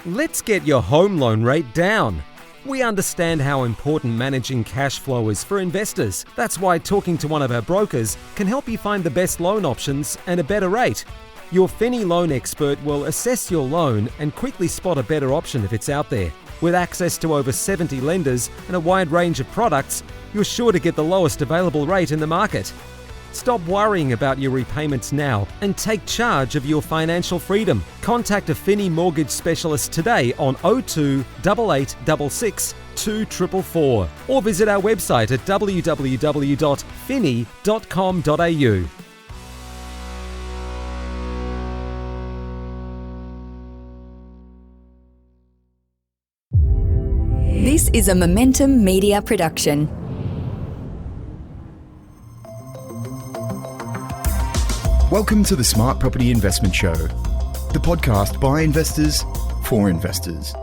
Let's get your home loan rate down. We understand how important managing cash flow is for investors. That's why talking to one of our brokers can help you find the best loan options and a better rate. Your Finny loan expert will assess your loan and quickly spot a better option if it's out there. With access to over 70 lenders and a wide range of products, you're sure to get the lowest available rate in the market. Stop worrying about your repayments now and take charge of your financial freedom. Contact a Finny mortgage specialist today on 02 8866 2444 or visit our website at www.finny.com.au. This is a Momentum Media production. Welcome to the Smart Property Investment Show, the podcast by investors for investors.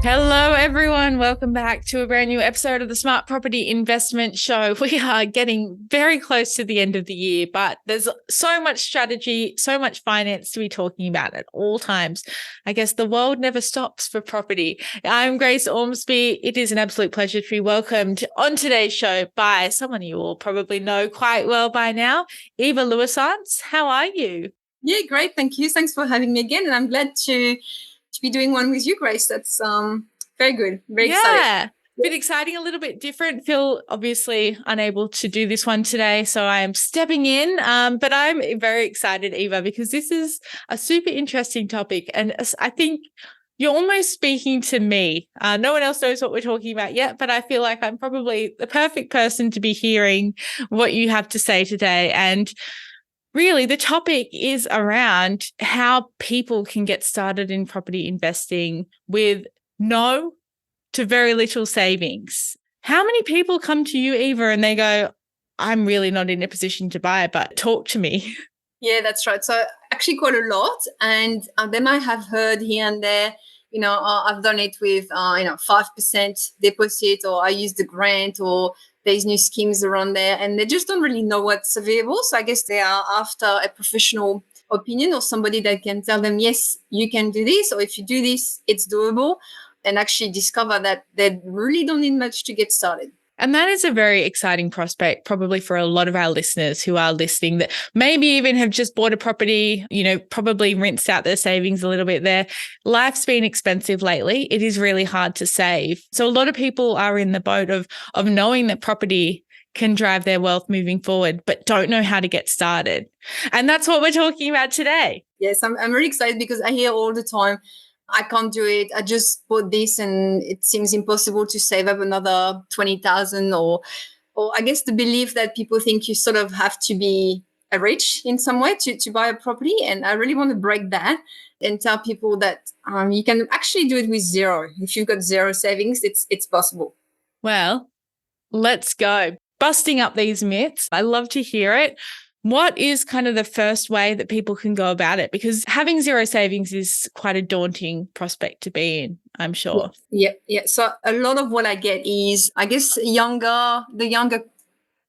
Hello, everyone. Welcome back to a brand new episode of the Smart Property Investment Show. We are getting very close to the end of the year, but there's so much strategy, so much finance to be talking about at all times. I guess the world never stops for property. I'm Grace Ormsby. It is an absolute pleasure to be welcomed on today's show by someone you all probably know quite well by now, Eva Lewisance. How are you? Yeah, great. Thank you. Thanks for having me again. And I'm glad to be doing one with you, Grace. That's very good. Very excited. Yeah, bit exciting, a little bit different. Phil obviously unable to do this one today, so I am stepping in. But I'm very excited, Eva, because this is a super interesting topic, and I think you're almost speaking to me. No one else knows what we're talking about yet, but I feel like I'm probably the perfect person to be hearing what you have to say today. And really, the topic is around how people can get started in property investing with no to very little savings. How many people come to you, Eva, and they go, I'm really not in a position to buy, but talk to me? Yeah, that's right. So actually quite a lot. And they might have heard here and there, I've done it with, 5% deposit, or I use the grant, or there's new schemes around there, and they just don't really know what's available. So I guess they are after a professional opinion or somebody that can tell them, yes, you can do this, or if you do this, it's doable, and actually discover that they really don't need much to get started. And that is a very exciting prospect, probably for a lot of our listeners who are listening, that maybe even have just bought a property, probably rinsed out their savings a little bit there. Life's been expensive lately. It is really hard to save. So a lot of people are in the boat of knowing that property can drive their wealth moving forward, but don't know how to get started. And that's what we're talking about today. Yes, I'm really excited because I hear all the time, I can't do it. I just bought this and it seems impossible to save up another 20,000, or I guess the belief that people think you sort of have to be rich in some way to buy a property. And I really want to break that and tell people that you can actually do it with zero. If you've got zero savings, it's possible. Well, let's go. Busting up these myths. I love to hear it. What is kind of the first way that people can go about it? Because having zero savings is quite a daunting prospect to be in, I'm sure. Yeah. So a lot of what I get is, I guess, the younger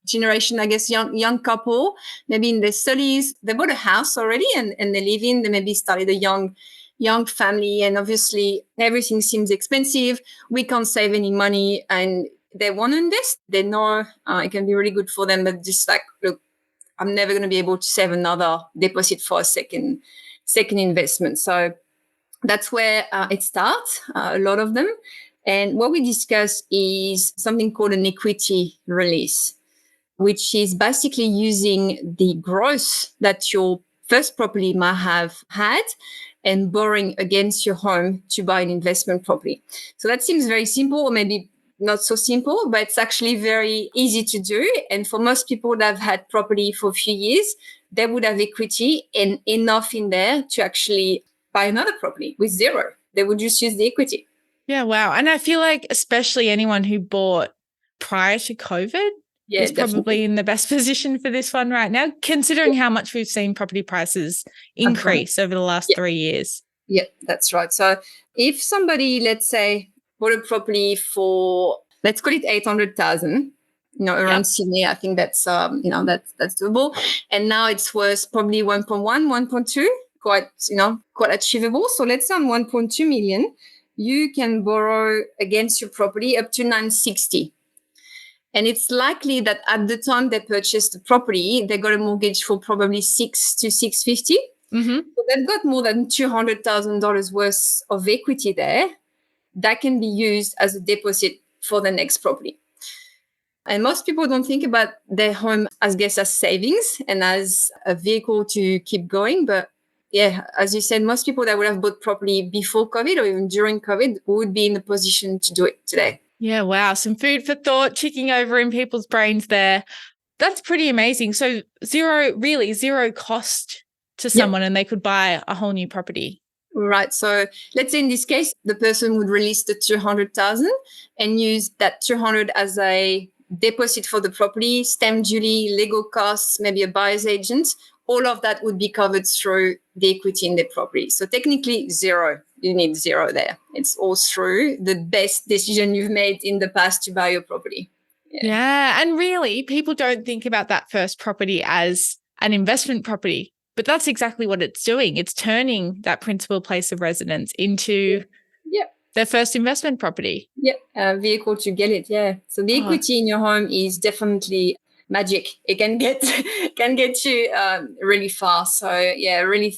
generation, I guess, young couple, maybe in their 30s, they bought a house already and they live in, they maybe started a young family, and obviously everything seems expensive. We can't save any money, and they want to invest. They know it can be really good for them, but just like, look, I'm never going to be able to save another deposit for a second investment. So that's where it starts, a lot of them. And what we discuss is something called an equity release, which is basically using the gross that your first property might have had and borrowing against your home to buy an investment property. So that seems very simple, or maybe not so simple, but it's actually very easy to do. And for most people that have had property for a few years, they would have equity and enough in there to actually buy another property with zero. They would just use the equity. Yeah, wow. And I feel like especially anyone who bought prior to COVID is probably in the best position for this one right now, considering how much we've seen property prices increase over the last 3 years. Yeah, that's right. So if somebody, let's say, bought a property for, let's call it 800,000, around Sydney, I think that's, that's doable. And now it's worth probably 1.1, 1.2, quite achievable. So let's say on 1.2 million, you can borrow against your property up to 960. And it's likely that at the time they purchased the property, they got a mortgage for probably 6 to 650. So they've got more than $200,000 worth of equity there that can be used as a deposit for the next property. And most people don't think about their home as savings and as a vehicle to keep going. But yeah, as you said, most people that would have bought property before COVID or even during COVID would be in a position to do it today. Yeah, wow. Some food for thought ticking over in people's brains there. That's pretty amazing. So zero cost to someone and they could buy a whole new property. Right. So let's say in this case, the person would release the 200,000 and use that 200 as a deposit for the property, stamp duty, legal costs, maybe a buyer's agent. All of that would be covered through the equity in the property. So technically zero. You need zero there. It's all through the best decision you've made in the past to buy your property. Yeah. And really, people don't think about that first property as an investment property, but that's exactly what it's doing. It's turning that principal place of residence into their first investment property. A vehicle to get it. Yeah. So the equity in your home is definitely magic. It can get you really far. So really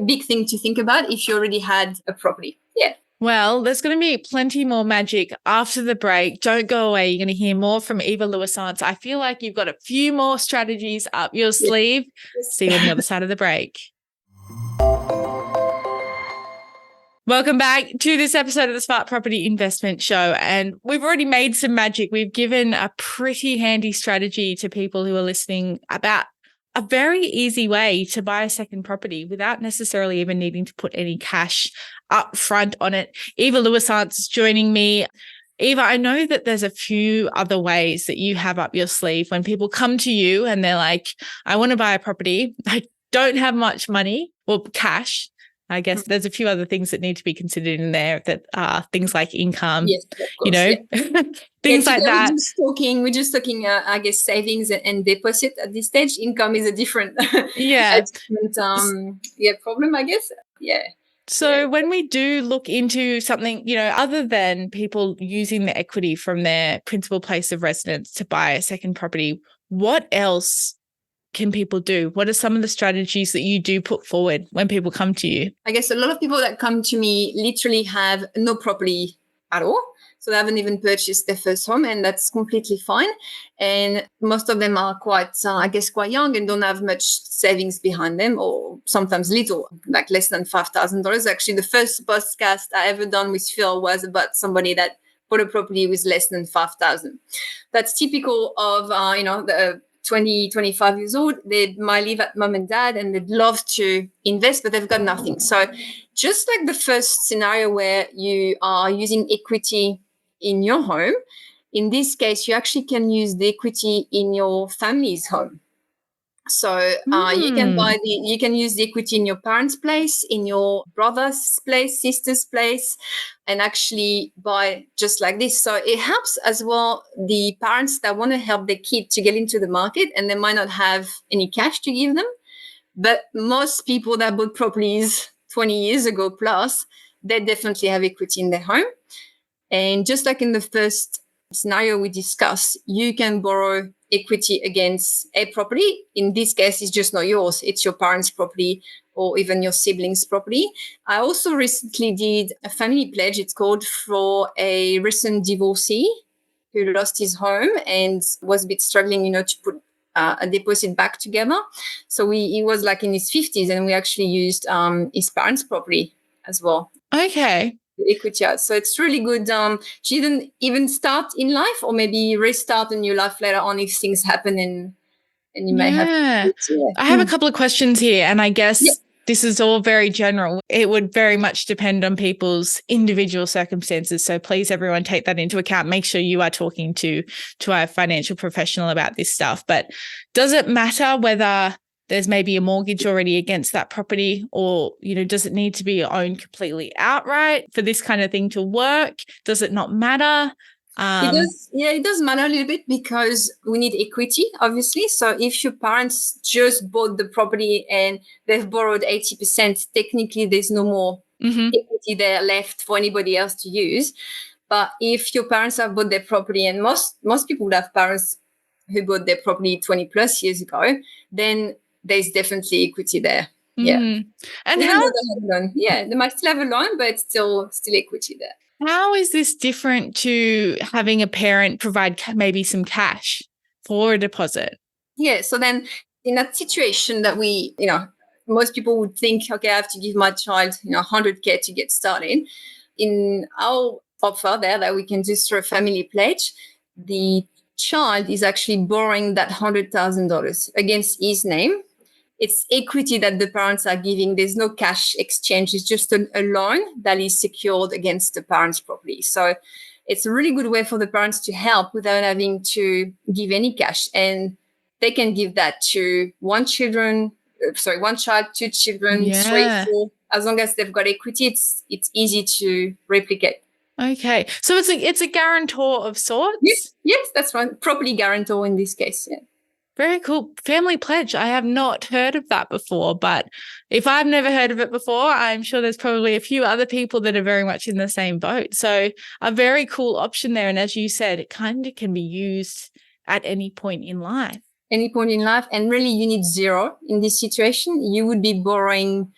big thing to think about if you already had a property. Yeah. Well, there's going to be plenty more magic after the break. Don't go away. You're going to hear more from Eva Louisance. I feel like you've got a few more strategies up your sleeve. See you on the other side of the break. Welcome back to this episode of the Smart Property Investment Show. And we've already made some magic. We've given a pretty handy strategy to people who are listening about a very easy way to buy a second property without necessarily even needing to put any cash up front on it. Eva Louisance is joining me. Eva, I know that there's a few other ways that you have up your sleeve when people come to you and they're like, I want to buy a property. I don't have much money or cash. I guess there's a few other things that need to be considered in there that are things like income, yes, of course, things like that. We're just talking, savings and deposit at this stage. Income is a different, problem, I guess. Yeah. So when we do look into something, other than people using the equity from their principal place of residence to buy a second property, what else can people do? What are some of the strategies that you do put forward when people come to you? I guess a lot of people that come to me literally have no property at all. So they haven't even purchased their first home, and that's completely fine. And most of them are quite young and don't have much savings behind them, or sometimes little, like less than $5,000. Actually, the first podcast I ever done with Phil was about somebody that bought a property with less than $5,000. That's typical of, the 20, 25 years old. They might live at mom and dad and they'd love to invest, but they've got nothing. So just like the first scenario where you are using equity in your home, in this case, you actually can use the equity in your family's home. So you can use the equity in your parents' place, in your brother's place, sister's place, and actually buy just like this. So it helps as well the parents that want to help their kid to get into the market, and they might not have any cash to give them. But most people that bought properties 20 years ago plus, they definitely have equity in their home. And just like in the first scenario we discussed, you can borrow equity against a property. In this case, it's just not yours. It's your parents' property or even your siblings' property. I also recently did a family pledge, it's called, for a recent divorcee who lost his home and was a bit struggling, to put a deposit back together. So he was like in his 50s, and we actually used his parents' property as well. Okay. Equity out. So it's really good. She didn't even start in life, or maybe restart a new life later on if things happen and you may have. I have a couple of questions here, and I guess this is all very general. It would very much depend on people's individual circumstances. So please, everyone, take that into account. Make sure you are talking to a financial professional about this stuff. But does it matter whether there's maybe a mortgage already against that property, or, does it need to be owned completely outright for this kind of thing to work? Does it not matter? It does, yeah, it does matter a little bit because we need equity, obviously. So if your parents just bought the property and they've borrowed 80%, technically there's no more equity there left for anybody else to use. But if your parents have bought their property, and most people would have parents who bought their property 20 plus years ago, then there's definitely equity there. Yeah. And Even how though they have a loan. Yeah, they might still have a loan, but still equity there. how is this different to having a parent provide maybe some cash for a deposit? Yeah. So then in that situation that most people would think, okay, I have to give my child, 100K to get started. In our offer there that we can do through a family pledge, the child is actually borrowing that $100,000 against his name. It's equity that the parents are giving. There's no cash exchange. It's just a loan that is secured against the parents' property. So it's a really good way for the parents to help without having to give any cash. And they can give that to one child, 2 children, 3, Yeah. 4. As long as they've got equity, it's easy to replicate. Okay. So it's a guarantor of sorts? Yes, that's right. Property guarantor in this case, yeah. Very cool. Family pledge. I have not heard of that before, but if I've never heard of it before, I'm sure there's probably a few other people that are very much in the same boat. So a very cool option there. And as you said, it kind of can be used at any point in life. Any point in life. And really, you need zero in this situation. You would be borrowing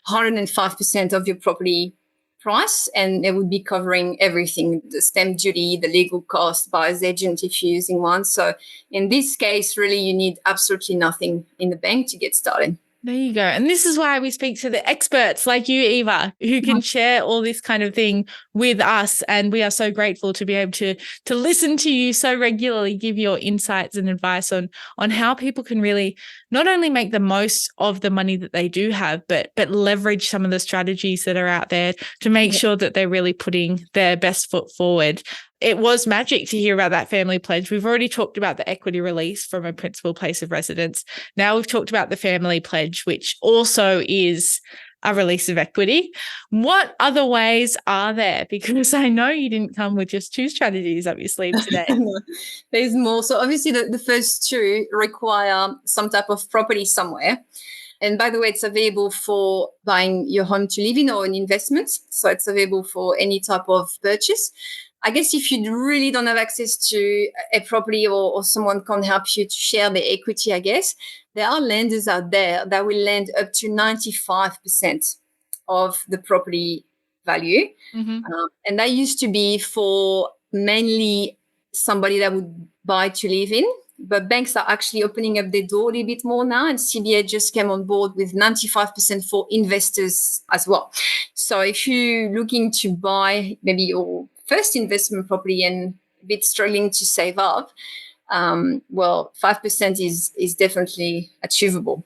105% of your property price, and it would be covering everything, the stamp duty, the legal cost, buyer's agent if you're using one. So in this case, really, you need absolutely nothing in the bank to get started. There you go. And this is why we speak to the experts like you, Eva, who can share all this kind of thing with us. And we are so grateful to be able to listen to you so regularly, give your insights and advice on how people can really not only make the most of the money that they do have, but leverage some of the strategies that are out there to make sure that they're really putting their best foot forward. It was magic to hear about that family pledge. We've already talked about the equity release from a principal place of residence. Now we've talked about the family pledge, which also is a release of equity. What other ways are there? Because I know you didn't come with just 2 strategies up your sleeve today. There's more. So obviously the first 2 require some type of property somewhere. And by the way, it's available for buying your home to live in or an investment. So it's available for any type of purchase. I guess if you really don't have access to a property or someone can help you to share the equity, I guess, there are lenders out there that will lend up to 95% of the property value. And that used to be for mainly somebody that would buy to live in. But banks are actually opening up their door a little bit more now. And CBA just came on board with 95% for investors as well. So if you're looking to buy maybe your first investment property and a bit struggling to save up, 5% is definitely achievable.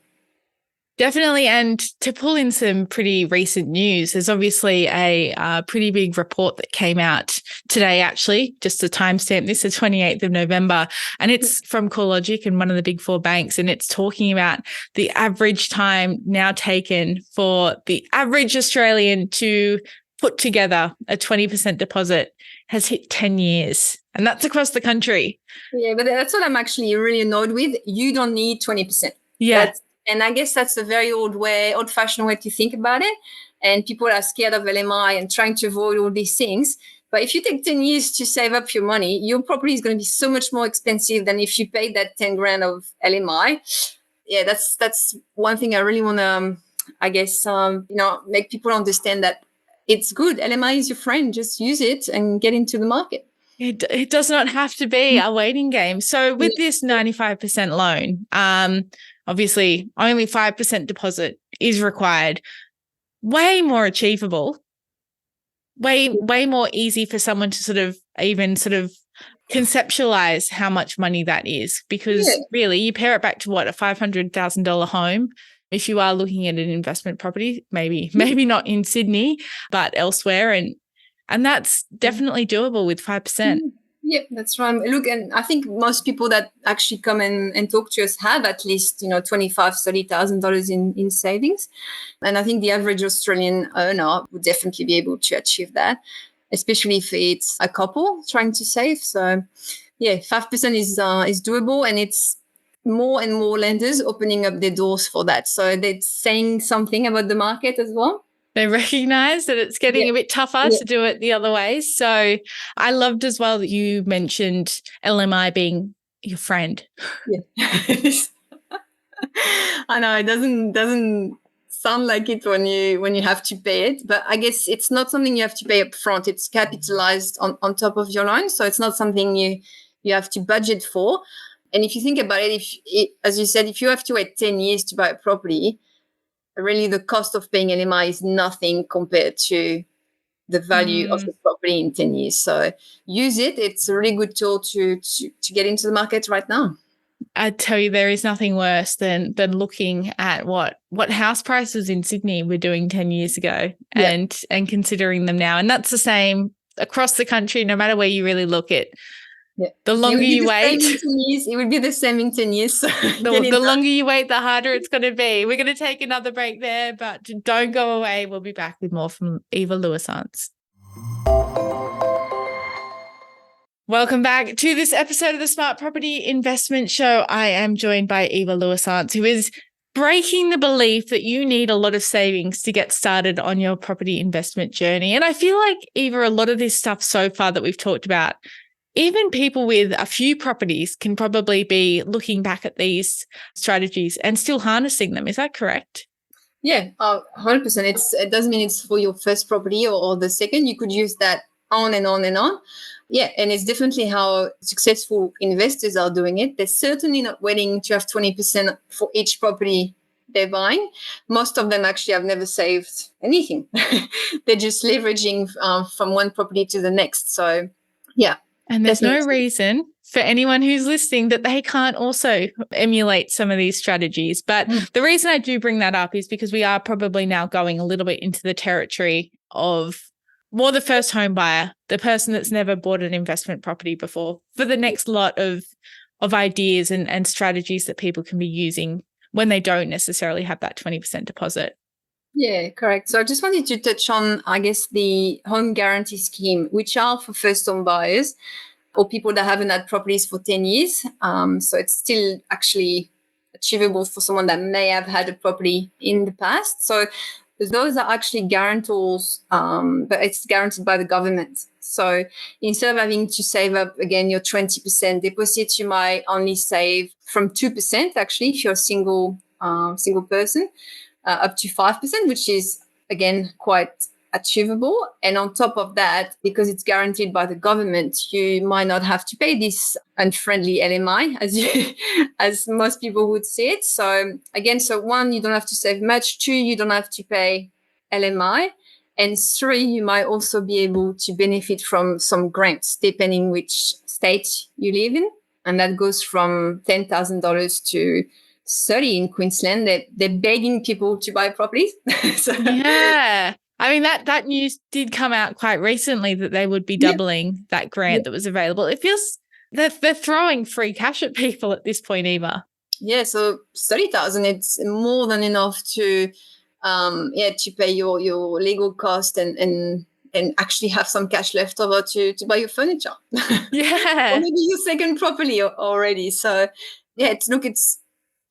Definitely. And to pull in some pretty recent news, there's obviously a pretty big report that came out today, actually, just to timestamp this, the 28th of November. And it's from CoreLogic and one of the big 4 banks. And it's talking about the average time now taken for the average Australian to put together a 20% deposit has hit 10 years. And that's across the country. Yeah, but that's what I'm actually really annoyed with. You don't need 20%. Yeah. And I guess that's a very old-fashioned way to think about it. And people are scared of LMI and trying to avoid all these things. But if you take 10 years to save up your money, your property is going to be so much more expensive than if you paid that 10 grand of LMI. Yeah, that's one thing I really want to, make people understand that it's good. LMI is your friend. Just use it and get into the market. It does not have to be a waiting game. So with this 95% loan, obviously only 5% deposit is required. Way more achievable. Way more easy for someone to sort of conceptualize how much money that is. Because really, you pair it back to what, a $500,000 home. If you are looking at an investment property, maybe not in Sydney, but elsewhere, and that's definitely doable with 5%. Yep, that's right. Look, and I think most people that actually come and talk to us have at least, $25,000, $30,000 in savings. And I think the average Australian earner would definitely be able to achieve that. especially if it's a couple trying to save. So yeah, 5% is doable, and it's more and more lenders opening up their doors for that. So that's saying something about the market as well. They recognize that it's getting a bit tougher to do it the other way. So I loved as well that you mentioned LMI being your friend. Yeah. I know it doesn't sound like it when you have to pay it, but I guess it's not something you have to pay up front. It's capitalized on top of your loan, so it's not something you have to budget for. And if you think about it, as you said, if you have to wait 10 years to buy a property, really the cost of paying LMI is nothing compared to the value of the property in 10 years. So use it. It's a really good tool to get into the market right now. I tell you, there is nothing worse than looking at what house prices in Sydney were doing 10 years ago and considering them now. And that's the same across the country, no matter where you really look at. Yeah. The longer you wait, it would be the same in 10 years. So the longer you wait, the harder it's going to be. We're going to take another break there, but don't go away. We'll be back with more from Eva Louisance. Welcome back to this episode of the Smart Property Investment Show. I am joined by Eva Louisance, who is breaking the belief that you need a lot of savings to get started on your property investment journey. And I feel like, Eva, a lot of this stuff so far that we've talked about, even people with a few properties can probably be looking back at these strategies and still harnessing them. Is that correct? Yeah, 100%. It doesn't mean it's for your first property or the second. You could use that on and on and on. Yeah, and it's definitely how successful investors are doing it. They're certainly not waiting to have 20% for each property they're buying. Most of them actually have never saved anything. They're just leveraging from one property to the next. So, yeah. And there's no reason for anyone who's listening that they can't also emulate some of these strategies. But the reason I do bring that up is because we are probably now going a little bit into the territory of more the first home buyer, the person that's never bought an investment property before, for the next lot of ideas and strategies that people can be using when they don't necessarily have that 20% deposit. Yeah, correct. So I just wanted to touch on, I guess, the home guarantee scheme, which are for first home buyers or people that haven't had properties for 10 years. So it's still actually achievable for someone that may have had a property in the past. So those are actually guarantors, but it's guaranteed by the government. So instead of having to save up, again, your 20% deposit, you might only save from 2%, actually, if you're a single person, up to 5%, which is, again, quite achievable. And on top of that, because it's guaranteed by the government, you might not have to pay this unfriendly LMI as most people would see it. So again, one, you don't have to save much. Two, you don't have to pay LMI. And three, you might also be able to benefit from some grants, depending which state you live in. And that goes from $10,000 to 30 in Queensland. They're begging people to buy properties. Yeah. I mean, that news did come out quite recently that they would be doubling that grant that was available. It feels that they're throwing free cash at people at this point, Eva. Yeah, so 30,000, it's more than enough to pay your legal cost and actually have some cash left over to buy your furniture. Yeah. Or maybe your second property already. So yeah, it's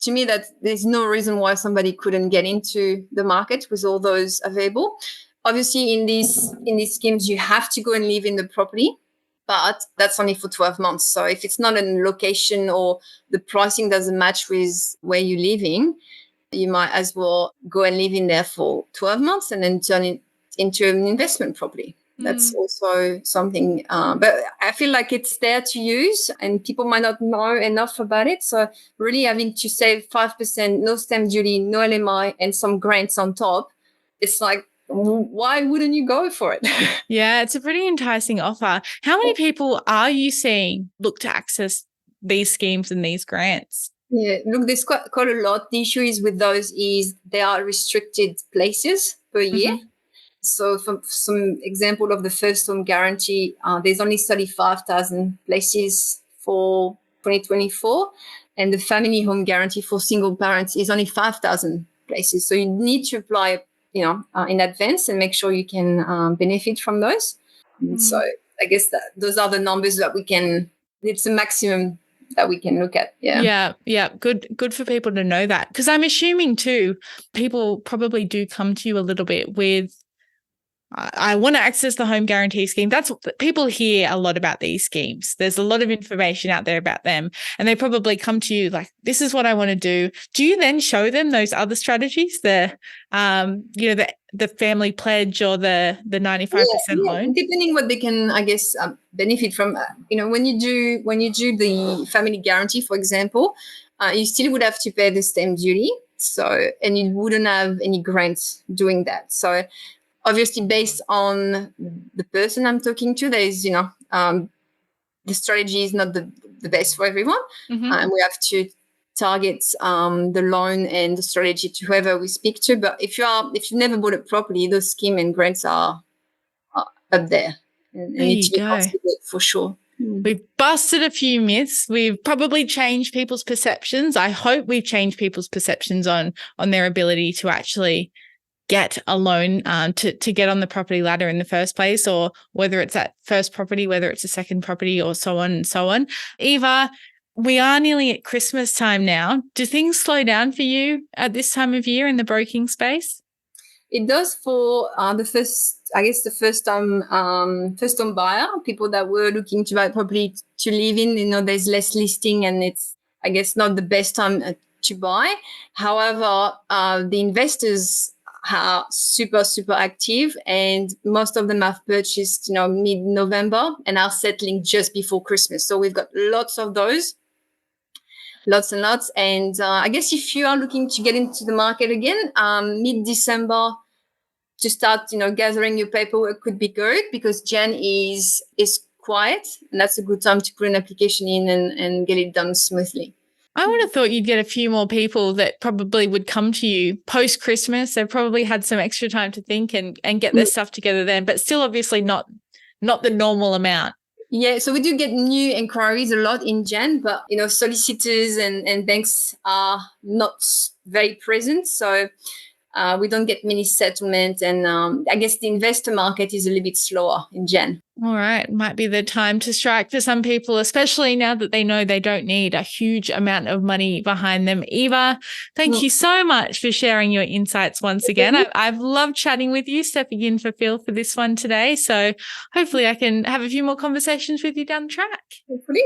to me that there's no reason why somebody couldn't get into the market with all those available. Obviously, in these schemes, you have to go and live in the property, but that's only for 12 months. So if it's not a location or the pricing doesn't match with where you're living, you might as well go and live in there for 12 months and then turn it into an investment property. That's also something, but I feel like it's there to use and people might not know enough about it. So really having to save 5%, no stamp duty, no LMI, and some grants on top, it's like, why wouldn't you go for it? Yeah, it's a pretty enticing offer. How many people are you seeing look to access these schemes and these grants? Yeah, look, there's quite a lot. The issue is with those is they are restricted places per year. So for some example of the first home guarantee, there's only 35,000 places for 2024. And the family home guarantee for single parents is only 5,000 places. So you need to apply, in advance and make sure you can benefit from those. And so I guess that those are the numbers that it's the maximum that we can look at. Yeah. Good for people to know that, because I'm assuming too, people probably do come to you a little bit with, I want to access the home guarantee scheme. That's what people hear a lot about these schemes. There's a lot of information out there about them, and they probably come to you like, this is what I want to do. Do you then show them those other strategies, the family pledge or the 95% loan? Depending what they can, I guess, benefit from. When you do the family guarantee, for example, you still would have to pay the stamp duty. So, and you wouldn't have any grants doing that. So, obviously, based on the person I'm talking to, there is, the strategy is not the best for everyone. And we have to target the loan and the strategy to whoever we speak to. But if you've never bought it properly, those scheme and grants are up there. And need to be considered for sure. We've busted a few myths. We've probably changed people's perceptions. I hope we've changed people's perceptions on their ability to actually get a loan to get on the property ladder in the first place, or whether it's that first property, whether it's a second property, or so on and so on. Eva, we are nearly at Christmas time now. Do things slow down for you at this time of year in the broking space? It does for the first time buyer, people that were looking to buy property to live in. There's less listing, and it's, I guess, not the best time to buy. However, the investors are super, super active, and most of them have purchased, mid-November and are settling just before Christmas. So we've got lots of those, lots and lots. And I guess if you are looking to get into the market again, mid-December to start, gathering your paperwork could be good, because Jan is quiet, and that's a good time to put an application in and get it done smoothly. I would have thought you'd get a few more people that probably would come to you post-Christmas. They've probably had some extra time to think and get their stuff together then, but still obviously not the normal amount. Yeah, so we do get new inquiries a lot in Jan, but, solicitors and banks are not very present. So we don't get many settlements, and I guess the investor market is a little bit slower in Jan. All right. Might be the time to strike for some people, especially now that they know they don't need a huge amount of money behind them. Eva, thank you so much for sharing your insights once again. I've loved chatting with you, stepping in for Phil for this one today. So hopefully I can have a few more conversations with you down the track. Hopefully.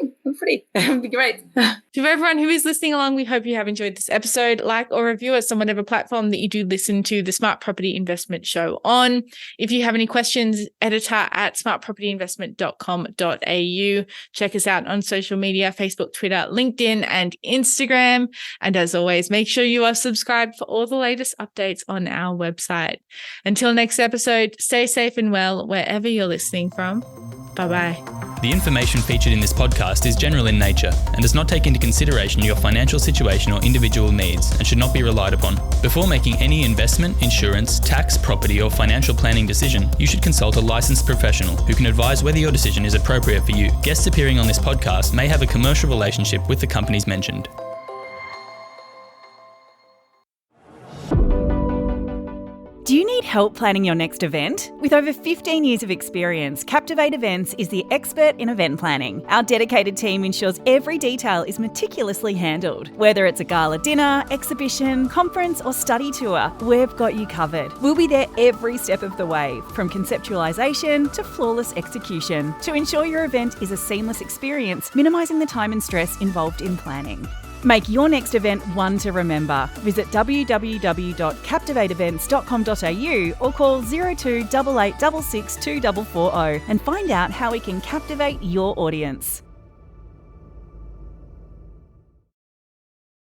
It would be great. To everyone who is listening along, we hope you have enjoyed this episode. Like or review us on whatever platform that you do listen to the Smart Property Investment Show on. If you have any questions, editor@smartpropertyinvestment.com.au. Check us out on social media, Facebook, Twitter, LinkedIn, and Instagram. And as always, make sure you are subscribed for all the latest updates on our website. Until next episode, stay safe and well wherever you're listening from. Bye-bye. The information featured in this podcast is general in nature and does not take into consideration your financial situation or individual needs and should not be relied upon. Before making any investment, insurance, tax, property, or financial planning decision, you should consult a licensed professional who can advise whether your decision is appropriate for you. Guests appearing on this podcast may have a commercial relationship with the companies mentioned. Do you need help planning your next event? With over 15 years of experience, Captivate Events is the expert in event planning. Our dedicated team ensures every detail is meticulously handled. Whether it's a gala dinner, exhibition, conference, or study tour, we've got you covered. We'll be there every step of the way, from conceptualisation to flawless execution, to ensure your event is a seamless experience, minimising the time and stress involved in planning. Make your next event one to remember. Visit www.captivateevents.com.au or call 02 88 66 2440 and find out how we can captivate your audience.